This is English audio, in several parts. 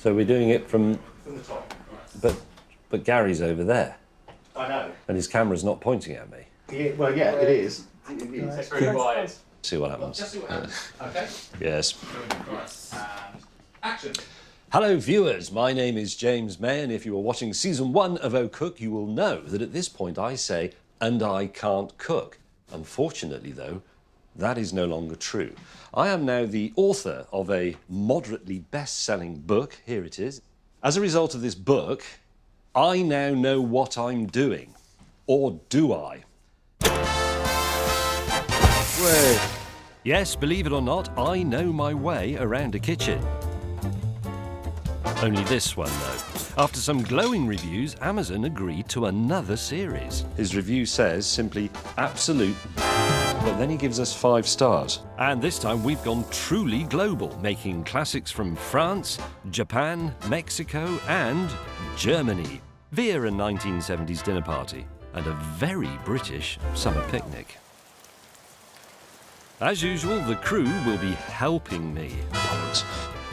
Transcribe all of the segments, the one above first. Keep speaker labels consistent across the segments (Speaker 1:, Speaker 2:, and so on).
Speaker 1: So we're doing it from
Speaker 2: the top.
Speaker 1: But Gary's over there.
Speaker 2: I know.
Speaker 1: And his camera's not pointing at me.
Speaker 2: Yeah, well, yeah, it is.
Speaker 3: It's very quiet.
Speaker 1: See what happens.
Speaker 3: Just see what happens. Okay.
Speaker 1: Yes.
Speaker 3: Right. And action.
Speaker 1: Hello viewers, my name is James May, and if you are watching season 1 of Oh Cook, you will know that at this point I say, and I can't cook. Unfortunately though, that is no longer true. I am now the author of a moderately best-selling book. Here it is. As a result of this book, I now know what I'm doing. Or do I? Well, yes, believe it or not, I know my way around a kitchen. Only this one, though. After some glowing reviews, Amazon agreed to another series. His review says simply, absolute, but then he gives us 5 stars. And this time we've gone truly global, making classics from France, Japan, Mexico, and Germany, via a 1970s dinner party and a very British summer picnic. As usual, the crew will be helping me.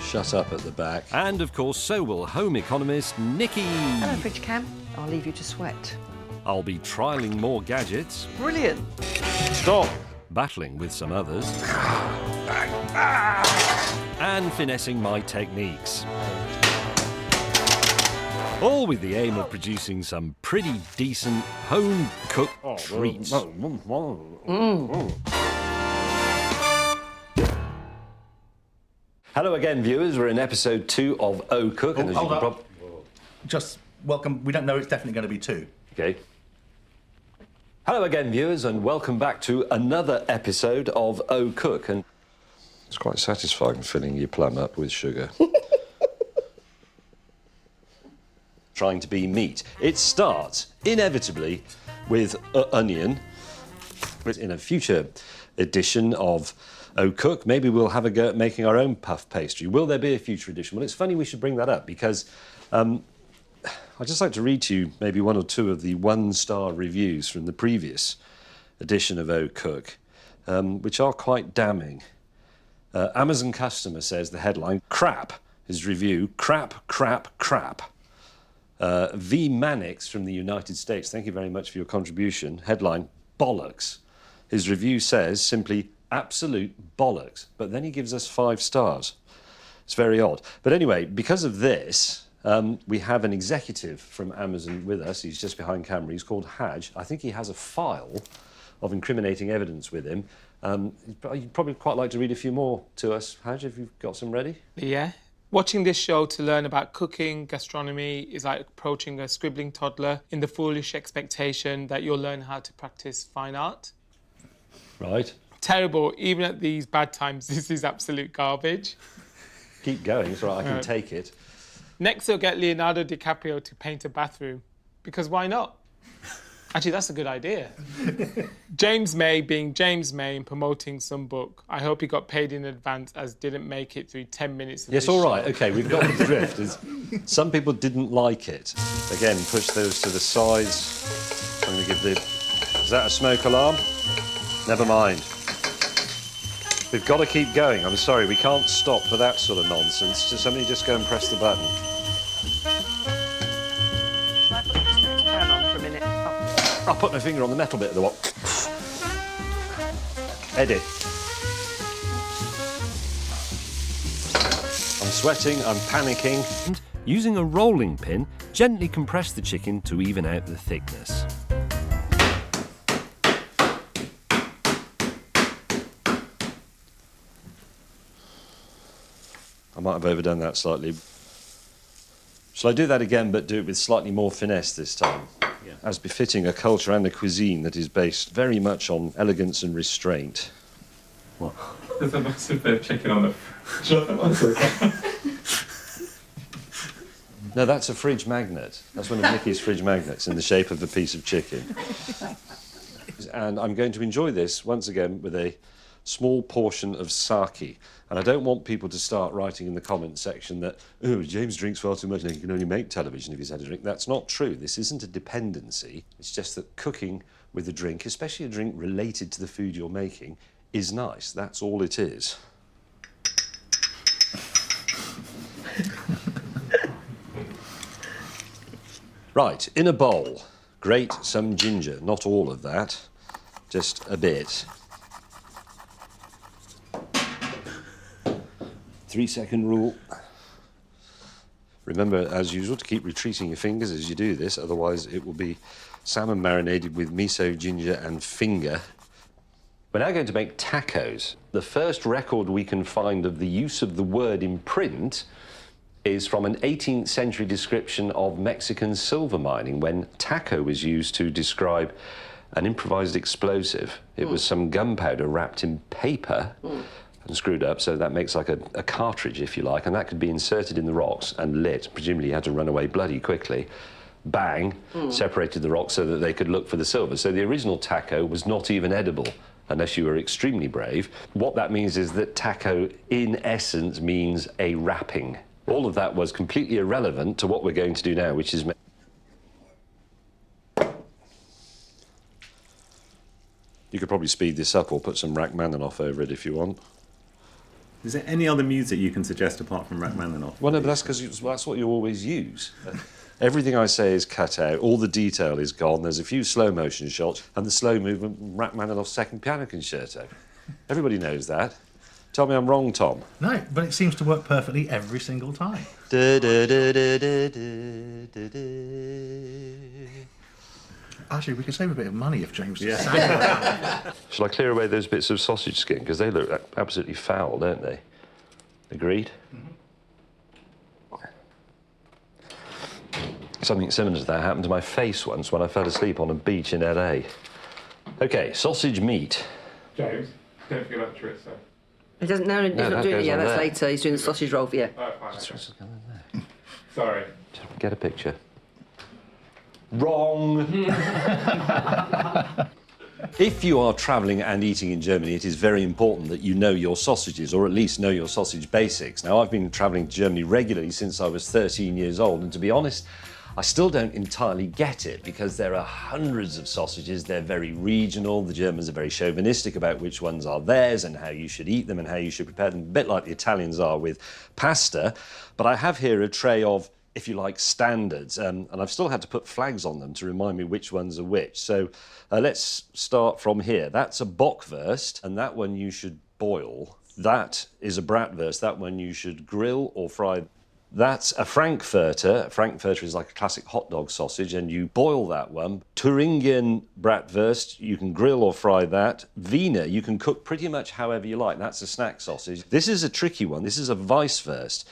Speaker 1: Shut up at the back. And of course, so will home economist Nikki.
Speaker 4: Hello, Fridge Cam. I'll leave you to sweat.
Speaker 1: I'll be trialling more gadgets.
Speaker 4: Brilliant.
Speaker 1: Stop! Battling with some others. And finessing my techniques. All with the aim of producing some pretty decent home-cooked treats. Hello again, viewers. We're in episode 2 of Oh Cook. And as you can
Speaker 2: Just welcome. We don't know it's definitely going to be 2.
Speaker 1: Okay. Hello again, viewers, and welcome back to another episode of Oh Cook. And it's quite satisfying filling your plum up with sugar. Trying to be meat. It starts, inevitably, with onion. In a future edition of Oh Cook, maybe we'll have a go at making our own puff pastry. Will there be a future edition? Well, it's funny we should bring that up because I'd just like to read to you maybe 1 or 2 of the 1-star reviews from the previous edition of Oh Cook, which are quite damning. Amazon customer says the headline, crap. His review, crap, crap, crap. V. Mannix from the United States, thank you very much for your contribution. Headline, bollocks. His review says simply, absolute bollocks. But then he gives us 5 stars. It's very odd. But anyway, because of this, we have an executive from Amazon with us. He's just behind camera. He's called Haj. I think he has a file of incriminating evidence with him. You'd probably quite like to read a few more to us. Haj, have you got some ready?
Speaker 5: Yeah. Watching this show to learn about cooking, gastronomy, is like approaching a scribbling toddler in the foolish expectation that you'll learn how to practice fine art.
Speaker 1: Right.
Speaker 5: Terrible. Even at these bad times, this is absolute garbage.
Speaker 1: Keep going, it's all right, I can take it.
Speaker 5: Next, they'll get Leonardo DiCaprio to paint a bathroom. Because why not? Actually, that's a good idea. James May being James May and promoting some book. I hope he got paid in advance as didn't make it through 10 minutes of
Speaker 1: Yes,
Speaker 5: this
Speaker 1: all
Speaker 5: show.
Speaker 1: right, OK, we've got the drift. Some people didn't like it. Again, push those to the sides. I'm going to give the... Is that a smoke alarm? Never mind. We've got to keep going. I'm sorry, we can't stop for that sort of nonsense. So somebody just go and press the button.
Speaker 4: Shall I put the Fridge Cam on for a minute? Oh.
Speaker 1: I'll put my finger on the metal bit of the what. Edit. I'm sweating, I'm panicking. And using a rolling pin, gently compress the chicken to even out the thickness. I might have overdone that slightly. Shall I do that again, but do it with slightly more finesse this time? Yeah. As befitting a culture and a cuisine that is based very much on elegance and restraint.
Speaker 3: What? There's a massive bit of chicken on it.
Speaker 1: No, that's a fridge magnet. That's one of Nikki's fridge magnets in the shape of a piece of chicken. And I'm going to enjoy this, once again, with a small portion of sake. And I don't want people to start writing in the comment section that, oh, James drinks far too much and he can only make television if he's had a drink. That's not true. This isn't a dependency. It's just that cooking with a drink, especially a drink related to the food you're making, is nice. That's all it is. Right, in a bowl, grate some ginger. Not all of that, just a bit. 3-second rule. Remember, as usual, to keep retreating your fingers as you do this, otherwise it will be salmon marinated with miso, ginger and finger. We're now going to make tacos. The first record we can find of the use of the word in print is from an 18th century description of Mexican silver mining when taco was used to describe an improvised explosive. It was some gunpowder wrapped in paper and screwed up, so that makes like a cartridge, if you like, and that could be inserted in the rocks and lit. Presumably you had to run away bloody quickly. Bang, separated the rocks so that they could look for the silver. So the original taco was not even edible unless you were extremely brave. What that means is that taco, in essence, means a wrapping. All of that was completely irrelevant to what we're going to do now, which is... You could probably speed this up or put some Rachmaninoff over it if you want.
Speaker 6: Is there any other music you can suggest apart from Rachmaninoff?
Speaker 1: Well, no, but that's because that's what you always use. Everything I say is cut out, all the detail is gone, there's a few slow motion shots, and the slow movement from Rachmaninoff's second piano concerto. Everybody knows that. Tell me I'm wrong, Tom.
Speaker 2: No, but it seems to work perfectly every single time. Actually, we could save a bit of money if James just sang it.
Speaker 1: Shall I clear away those bits of sausage skin? Because they look absolutely foul, don't they? Agreed? Something similar to that happened to my face once when I fell asleep on a beach in LA. OK, sausage meat.
Speaker 3: James, don't forget about the chorizo.
Speaker 7: He doesn't know. He's
Speaker 1: No,
Speaker 7: not
Speaker 1: that
Speaker 7: doing it
Speaker 1: goes
Speaker 7: yet.
Speaker 1: on
Speaker 7: That's
Speaker 1: there.
Speaker 7: later. He's doing the sausage roll for you.
Speaker 3: Oh, fine. Okay. Sorry.
Speaker 1: Get a picture. Wrong. If you are travelling and eating in Germany, it is very important that you know your sausages, or at least know your sausage basics. Now, I've been travelling to Germany regularly since I was 13 years old, and to be honest, I still don't entirely get it because there are hundreds of sausages. They're very regional. The Germans are very chauvinistic about which ones are theirs and how you should eat them and how you should prepare them, a bit like the Italians are with pasta. But I have here a tray of, if you like, standards, and I've still had to put flags on them to remind me which ones are which. So let's start from here. That's a Bockwurst, and that one you should boil. That is a Bratwurst. That one you should grill or fry. That's a Frankfurter. A Frankfurter is like a classic hot dog sausage, and you boil that one. Thuringen Bratwurst, you can grill or fry that. Wiener, you can cook pretty much however you like. That's a snack sausage. This is a tricky one. This is a Weisswurst,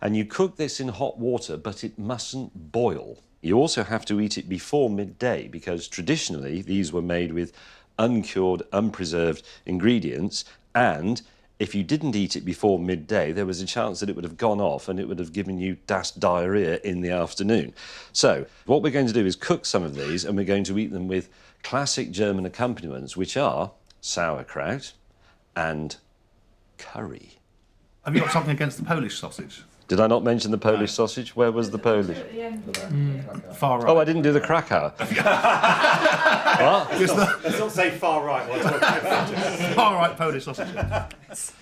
Speaker 1: and you cook this in hot water, but it mustn't boil. You also have to eat it before midday, because traditionally these were made with uncured, unpreserved ingredients, and if you didn't eat it before midday, there was a chance that it would have gone off and it would have given you diarrhea in the afternoon. So what we're going to do is cook some of these, and we're going to eat them with classic German accompaniments, which are sauerkraut and curry.
Speaker 2: Have you got something against the Polish sausage?
Speaker 1: Did I not mention the Polish sausage? Where was the Polish?
Speaker 2: Far right.
Speaker 1: Oh, I didn't do the Krakow. What?
Speaker 6: Let's not say far right while talking about
Speaker 2: Far right Polish sausage.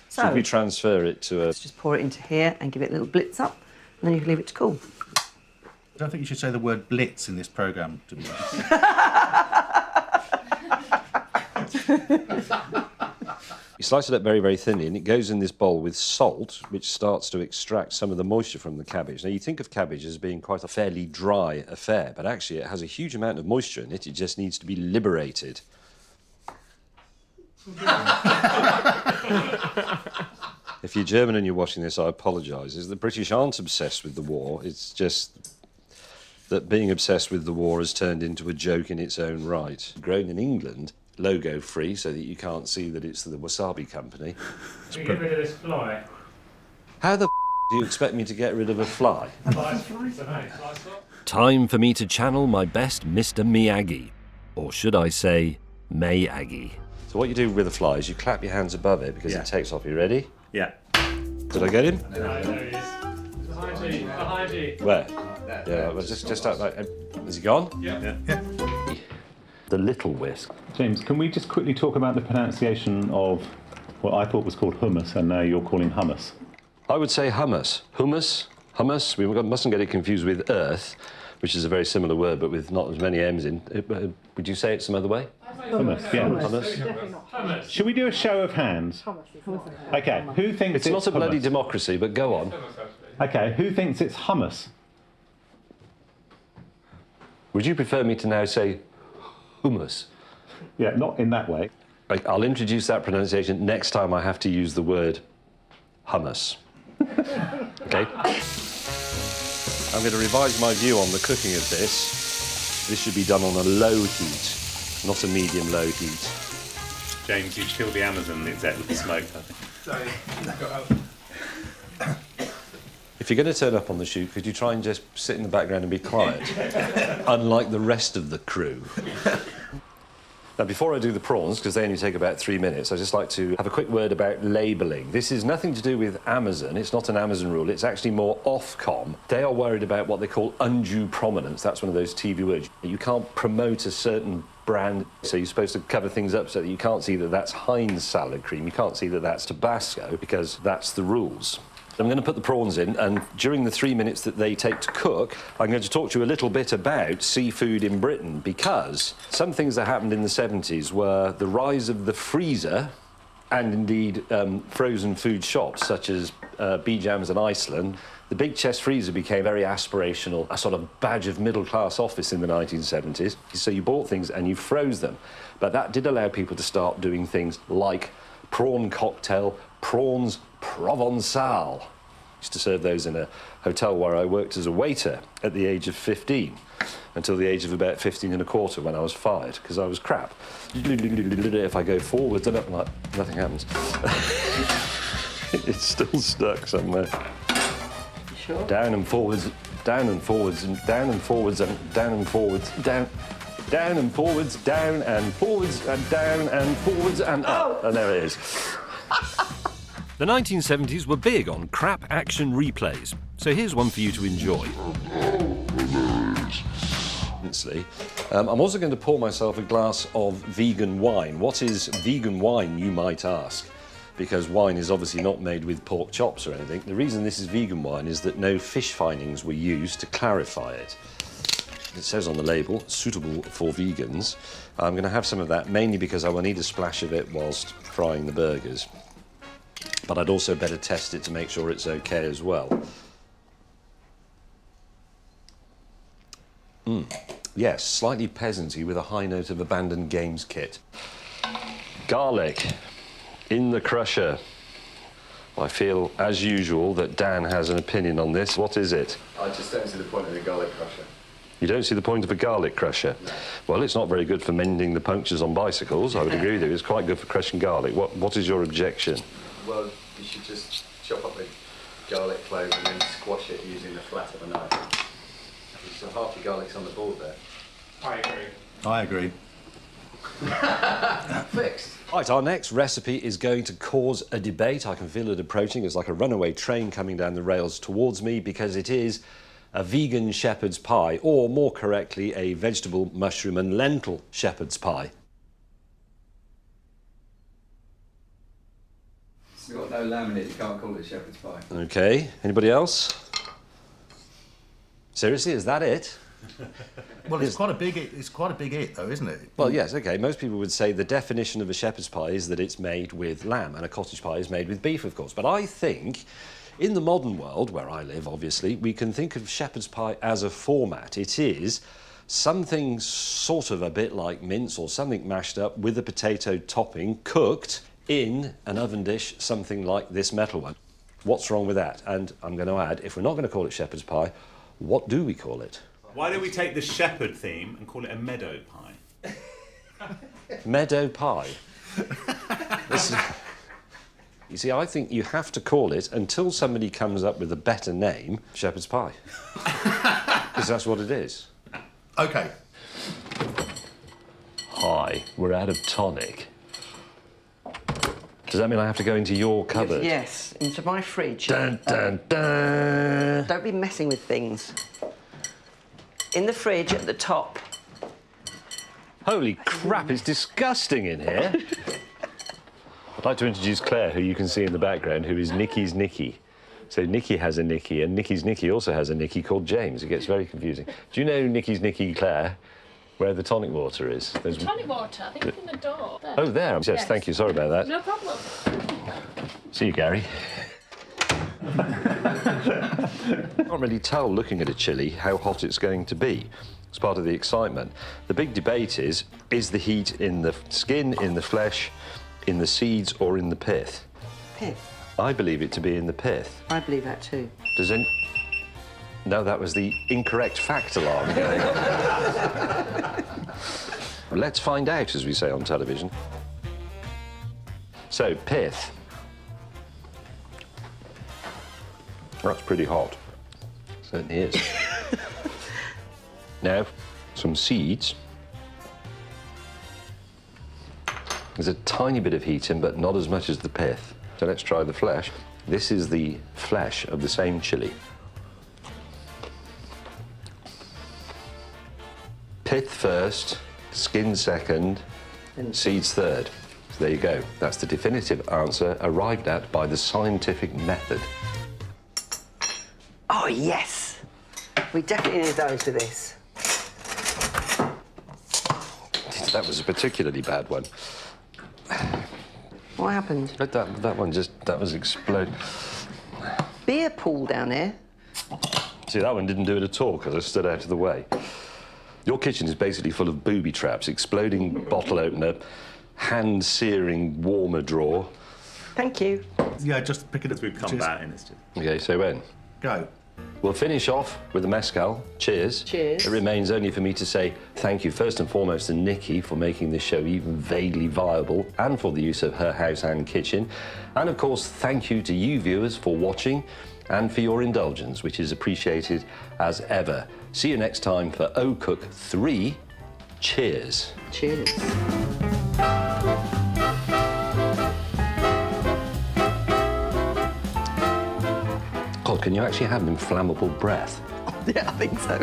Speaker 7: So
Speaker 1: Should we transfer it to a...
Speaker 7: just pour it into here and give it a little blitz up, and then you can leave it to cool.
Speaker 2: I don't think you should say the word blitz in this programme, to be honest.
Speaker 1: You slice it up very, very thinly, and it goes in this bowl with salt, which starts to extract some of the moisture from the cabbage. Now, you think of cabbage as being quite a fairly dry affair, but actually it has a huge amount of moisture in it. It just needs to be liberated. If you're German and you're watching this, I apologise. The British aren't obsessed with the war. It's just that being obsessed with the war has turned into a joke in its own right. Grown in England, logo free, so that you can't see that it's the Wasabi Company.
Speaker 3: Can you get rid of this fly?
Speaker 1: How the do you expect me to get rid of a fly?
Speaker 3: Fly.
Speaker 1: Time for me to channel my best Mr. Miyagi, or should I say, Miyagi. So what you do with a fly is you clap your hands above it because it takes off. You ready?
Speaker 6: Yeah.
Speaker 1: Did I get him?
Speaker 3: There he is. Behind you. Behind you.
Speaker 1: Where? Yeah, well, just out like. Has he gone?
Speaker 3: Yeah.
Speaker 1: The little whisk.
Speaker 6: James, can we just quickly talk about the pronunciation of what I thought was called hummus and now you're calling hummus?
Speaker 1: I would say hummus. Hummus. We mustn't get it confused with earth. which is a very similar word, but with not as many M's in. Would you say it some other way?
Speaker 6: Hummus, yeah.
Speaker 1: Hummus.
Speaker 6: Should we do a show of hands? Okay, who thinks
Speaker 1: It's not a bloody
Speaker 6: hummus?
Speaker 1: democracy, but go on.
Speaker 6: Okay, who thinks it's hummus?
Speaker 1: Would you prefer me to now say hummus?
Speaker 6: Yeah, not in that way.
Speaker 1: I'll introduce that pronunciation next time I have to use the word hummus. Okay? I'm going to revise my view on the cooking of this. This should be done on a low heat, not a medium-low heat.
Speaker 6: James, you killed the Amazon exec with the smoke, I think.
Speaker 1: If you're going to turn up on the shoot, could you try and just sit in the background and be quiet? Unlike the rest of the crew. Now, before I do the prawns, because they only take about 3 minutes, I'd just like to have a quick word about labelling. This is nothing to do with Amazon. It's not an Amazon rule. It's actually more Ofcom. They are worried about what they call undue prominence. That's one of those TV words. You can't promote a certain brand, so you're supposed to cover things up so that you can't see that that's Heinz salad cream. You can't see that that's Tabasco, because that's the rules. I'm going to put the prawns in, and during the 3 minutes that they take to cook, I'm going to talk to you a little bit about seafood in Britain, because some things that happened in the 70s were the rise of the freezer and indeed frozen food shops, such as B-Jams in Iceland. The big chest freezer became very aspirational, a sort of badge of middle-class office in the 1970s. So you bought things and you froze them. But that did allow people to start doing things like prawn cocktail, prawns Provençal. Used to serve those in a hotel where I worked as a waiter at the age of 15, until the age of about 15 and a quarter when I was fired, because I was crap. If I go forwards and up, like, nothing happens. It's still stuck somewhere.
Speaker 7: Sure.
Speaker 1: Down and forwards, down and forwards, and down and forwards, and down and forwards, down and forwards, down and forwards, and down and forwards, and up. Oh. And there it is. The 1970s were big on crap action replays, so here's one for you to enjoy. I'm also going to pour myself a glass of vegan wine. What is vegan wine, you might ask? Because wine is obviously not made with pork chops or anything. The reason this is vegan wine is that no fish finings were used to clarify it. It says on the label, suitable for vegans. I'm going to have some of that, mainly because I will need a splash of it whilst frying the burgers. But I'd also better test it to make sure it's okay as well. Yes, slightly peasanty with a high note of abandoned games kit. Garlic in the crusher. I feel, as usual, that Dan has an opinion on this. What is it?
Speaker 8: I just don't see the point of the garlic crusher.
Speaker 1: You don't see the point of a garlic crusher?
Speaker 8: No.
Speaker 1: Well, it's not very good for mending the punctures on bicycles, I would agree with you. It's quite good for crushing garlic. What is your objection?
Speaker 8: Well, you should just chop up the garlic clove and then squash it using the flat of a knife. So half your garlic's on the board there.
Speaker 3: I agree.
Speaker 8: Fixed.
Speaker 1: Right, our next recipe is going to cause a debate. I can feel it approaching. It's like a runaway train coming down the rails towards me, because it is a vegan shepherd's pie, or more correctly, a vegetable, mushroom and lentil shepherd's pie.
Speaker 8: It's got no lamb in it, you can't call it shepherd's pie.
Speaker 1: Okay, anybody else? Seriously, is that it?
Speaker 2: Well, it's quite a big it, though, isn't it?
Speaker 1: Well, yes, okay. Most people would say the definition of a shepherd's pie is that it's made with lamb, and a cottage pie is made with beef, of course. But I think, in the modern world, where I live, obviously, we can think of shepherd's pie as a format. It is something sort of a bit like mince or something mashed up with a potato topping, cooked in an oven dish, something like this metal one. What's wrong with that? And I'm going to add, if we're not going to call it shepherd's pie, what do we call it?
Speaker 6: Why don't we take the shepherd theme and call it a meadow pie?
Speaker 1: Meadow pie. Listen, you see, I think you have to call it, until somebody comes up with a better name, shepherd's pie. Because that's what it is.
Speaker 2: OK.
Speaker 1: Hi, we're out of tonic. Does that mean I have to go into your cupboard?
Speaker 7: Yes, into my fridge.
Speaker 1: Dun, dun, dun.
Speaker 7: Don't be messing with things. In the fridge at the top.
Speaker 1: Holy crap, it's disgusting in here. I'd like to introduce Claire, who you can see in the background, who is Nikki's Nikki. So Nikki has a Nikki, and Nikki's Nikki also has a Nikki called James. It gets very confusing. Do you know Nikki's Nikki, Claire, where the tonic water is? There's...
Speaker 9: Tonic water, I think it's in the door. There.
Speaker 1: Oh, there. Yes, thank you. Sorry about that.
Speaker 9: No problem.
Speaker 1: See you, Gary. Can't really tell, looking at a chili, how hot it's going to be. It's part of the excitement. The big debate is the heat in the skin, in the flesh, in the seeds, or in the pith?
Speaker 7: Pith.
Speaker 1: I believe it to be in the pith.
Speaker 7: I believe that too.
Speaker 1: Does any... No, that was the incorrect fact alarm going on. Let's find out, as we say on television. So, pith. That's pretty hot. Certainly is. Now, some seeds. There's a tiny bit of heat in, but not as much as the pith. So let's try the flesh. This is the flesh of the same chili. Pith first, skin second, seeds third. So there you go. That's the definitive answer arrived at by the scientific method.
Speaker 7: Oh, yes. We definitely need those with this.
Speaker 1: That was a particularly bad one.
Speaker 7: What happened?
Speaker 1: But that one just, that was explode.
Speaker 7: Beer pool down here.
Speaker 1: See, that one didn't do it at all because I stood out of the way. Your kitchen is basically full of booby traps, exploding bottle opener, hand-searing warmer drawer.
Speaker 7: Thank you.
Speaker 2: Yeah, just pick it up.
Speaker 6: As we've come back in, it's just...
Speaker 1: Okay, so when?
Speaker 2: Go.
Speaker 1: We'll finish off with a mezcal. Cheers.
Speaker 7: Cheers.
Speaker 1: It remains only for me to say thank you first and foremost to Nikki for making this show even vaguely viable and for the use of her house and kitchen. And of course, thank you to you viewers for watching and for your indulgence, which is appreciated as ever. See you next time for O Cook 3. Cheers.
Speaker 7: Cheers.
Speaker 1: God, can you actually have an inflammable breath?
Speaker 7: Yeah, I think so.